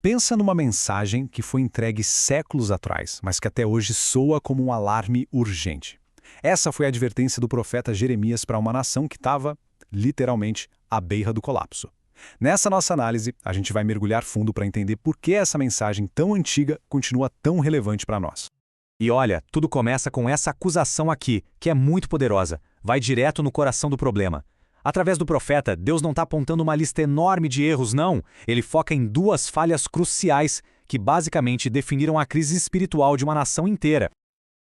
Pensa numa mensagem que foi entregue séculos atrás, mas que até hoje soa como um alarme urgente. Essa foi a advertência do profeta Jeremias para uma nação que estava, literalmente, à beira do colapso. Nessa nossa análise, a gente vai mergulhar fundo para entender por que essa mensagem tão antiga continua tão relevante para nós. E olha, tudo começa com essa acusação aqui, que é muito poderosa. Vai direto no coração do problema. Através do profeta, Deus não está apontando uma lista enorme de erros, não. Ele foca em duas falhas cruciais que basicamente definiram a crise espiritual de uma nação inteira.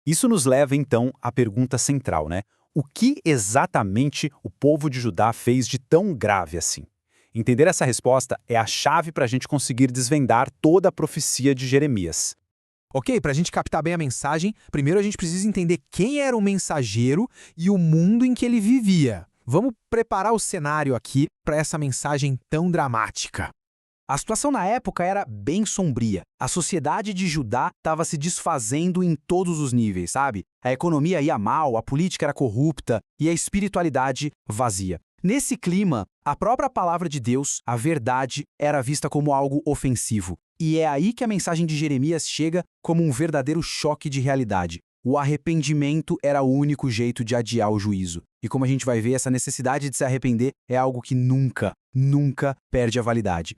Isso nos leva, então, à pergunta central, né? O que exatamente o povo de Judá fez de tão grave assim? Entender essa resposta é a chave para a gente conseguir desvendar toda a profecia de Jeremias. Ok, para a gente captar bem a mensagem, primeiro a gente precisa entender quem era o mensageiro e o mundo em que ele vivia. Vamos preparar o cenário aqui para essa mensagem tão dramática. A situação na época era bem sombria. A sociedade de Judá estava se desfazendo em todos os níveis, sabe? A economia ia mal, a política era corrupta e a espiritualidade vazia. Nesse clima, a própria palavra de Deus, a verdade, era vista como algo ofensivo. E é aí que a mensagem de Jeremias chega como um verdadeiro choque de realidade. O arrependimento era o único jeito de adiar o juízo. E como a gente vai ver, essa necessidade de se arrepender é algo que nunca perde a validade.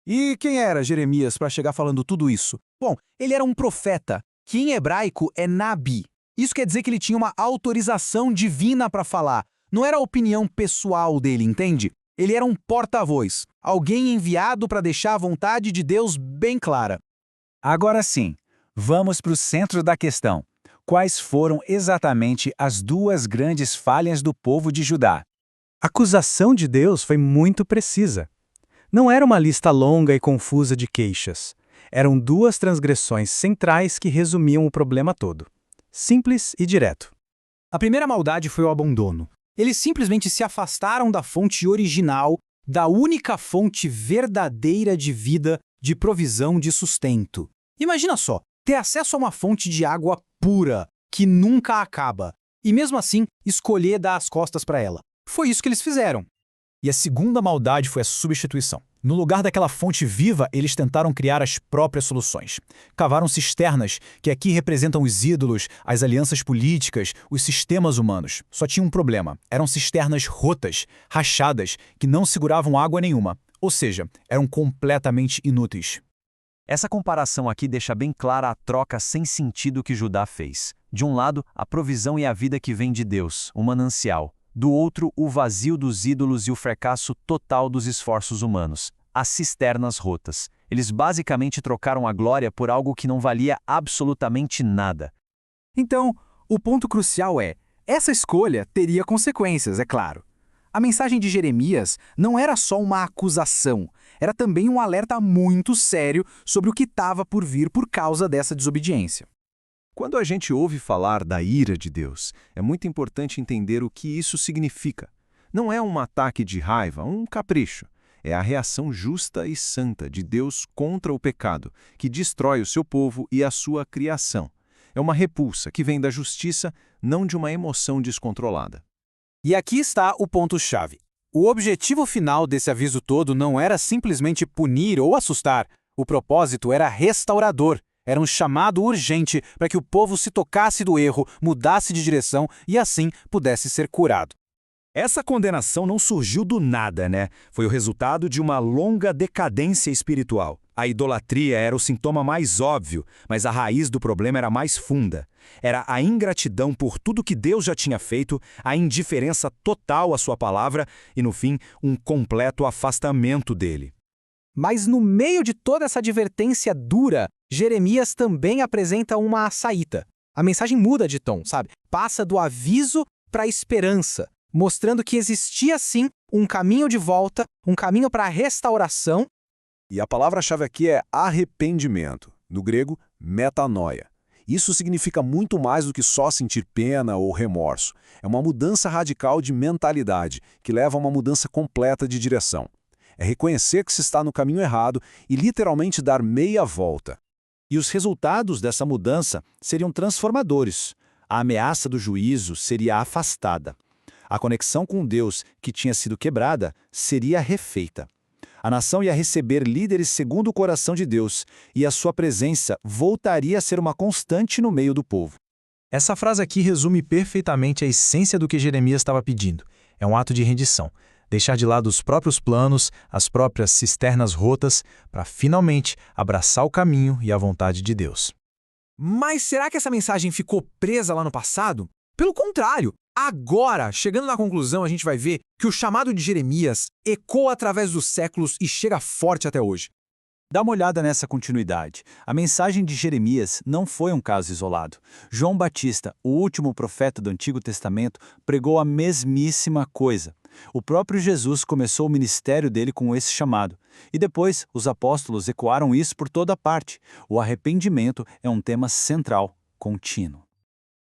E quem era Jeremias para chegar falando tudo isso? Bom, ele era um profeta, que em hebraico é Nabi. Isso quer dizer que ele tinha uma autorização divina para falar. Não era a opinião pessoal dele, entende? Ele era um porta-voz, alguém enviado para deixar a vontade de Deus bem clara. Agora sim, vamos para o centro da questão. Quais foram exatamente as duas grandes falhas do povo de Judá? A acusação de Deus foi muito precisa. Não era uma lista longa e confusa de queixas. Eram duas transgressões centrais que resumiam o problema todo. Simples e direto. A primeira maldade foi o abandono. Eles simplesmente se afastaram da fonte original, da única fonte verdadeira de vida, de provisão, de sustento. Imagina só, ter acesso a uma fonte de água pura, que nunca acaba, e mesmo assim escolher dar as costas para ela. Foi isso que eles fizeram. E a segunda maldade foi a substituição. No lugar daquela fonte viva, eles tentaram criar as próprias soluções. Cavaram cisternas, que aqui representam os ídolos, as alianças políticas, os sistemas humanos. Só tinha um problema. Eram cisternas rotas, rachadas, que não seguravam água nenhuma. Ou seja, eram completamente inúteis. Essa comparação aqui deixa bem clara a troca sem sentido que Judá fez. De um lado, a provisão e a vida que vem de Deus, o manancial. Do outro, o vazio dos ídolos e o fracasso total dos esforços humanos, as cisternas rotas. Eles basicamente trocaram a glória por algo que não valia absolutamente nada. Então, o ponto crucial é, essa escolha teria consequências, é claro. A mensagem de Jeremias não era só uma acusação, era também um alerta muito sério sobre o que estava por vir por causa dessa desobediência. Quando a gente ouve falar da ira de Deus, é muito importante entender o que isso significa. Não é um ataque de raiva, um capricho. É a reação justa e santa de Deus contra o pecado, que destrói o seu povo e a sua criação. É uma repulsa que vem da justiça, não de uma emoção descontrolada. E aqui está o ponto-chave. O objetivo final desse aviso todo não era simplesmente punir ou assustar. O propósito era restaurador. Era um chamado urgente para que o povo se tocasse do erro, mudasse de direção e assim pudesse ser curado. Essa condenação não surgiu do nada, né? Foi o resultado de uma longa decadência espiritual. A idolatria era o sintoma mais óbvio, mas a raiz do problema era mais funda. Era a ingratidão por tudo que Deus já tinha feito, a indiferença total à sua palavra e, no fim, um completo afastamento dele. Mas no meio de toda essa advertência dura, Jeremias também apresenta uma saída. A mensagem muda de tom, sabe? Passa do aviso para a esperança, mostrando que existia sim um caminho de volta, um caminho para a restauração. E a palavra-chave aqui é arrependimento, no grego, metanoia. Isso significa muito mais do que só sentir pena ou remorso. É uma mudança radical de mentalidade, que leva a uma mudança completa de direção. É reconhecer que se está no caminho errado e literalmente dar meia volta. E os resultados dessa mudança seriam transformadores. A ameaça do juízo seria afastada. A conexão com Deus, que tinha sido quebrada, seria refeita. A nação ia receber líderes segundo o coração de Deus, e a sua presença voltaria a ser uma constante no meio do povo. Essa frase aqui resume perfeitamente a essência do que Jeremias estava pedindo. É um ato de rendição. Deixar de lado os próprios planos, as próprias cisternas rotas, para finalmente abraçar o caminho e a vontade de Deus. Mas será que essa mensagem ficou presa lá no passado? Pelo contrário, agora, chegando na conclusão, a gente vai ver que o chamado de Jeremias ecoa através dos séculos e chega forte até hoje. Dá uma olhada nessa continuidade. A mensagem de Jeremias não foi um caso isolado. João Batista, o último profeta do Antigo Testamento, pregou a mesmíssima coisa. O próprio Jesus começou o ministério dele com esse chamado. E depois, os apóstolos ecoaram isso por toda parte. O arrependimento é um tema central, contínuo.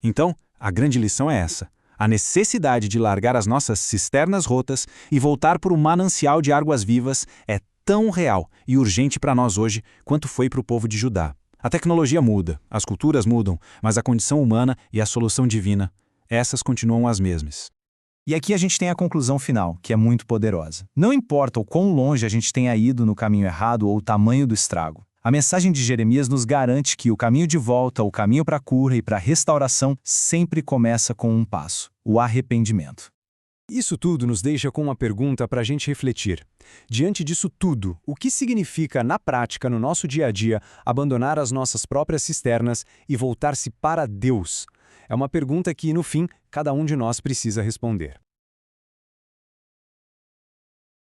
Então, a grande lição é essa. A necessidade de largar as nossas cisternas rotas e voltar para o manancial de águas vivas é tão real e urgente para nós hoje quanto foi para o povo de Judá. A tecnologia muda, as culturas mudam, mas a condição humana e a solução divina, essas continuam as mesmas. E aqui a gente tem a conclusão final, que é muito poderosa. Não importa o quão longe a gente tenha ido no caminho errado ou o tamanho do estrago. A mensagem de Jeremias nos garante que o caminho de volta, o caminho para a cura e para a restauração sempre começa com um passo: o arrependimento. Isso tudo nos deixa com uma pergunta para a gente refletir. Diante disso tudo, o que significa, na prática, no nosso dia a dia, abandonar as nossas próprias cisternas e voltar-se para Deus? É uma pergunta que, no fim, cada um de nós precisa responder.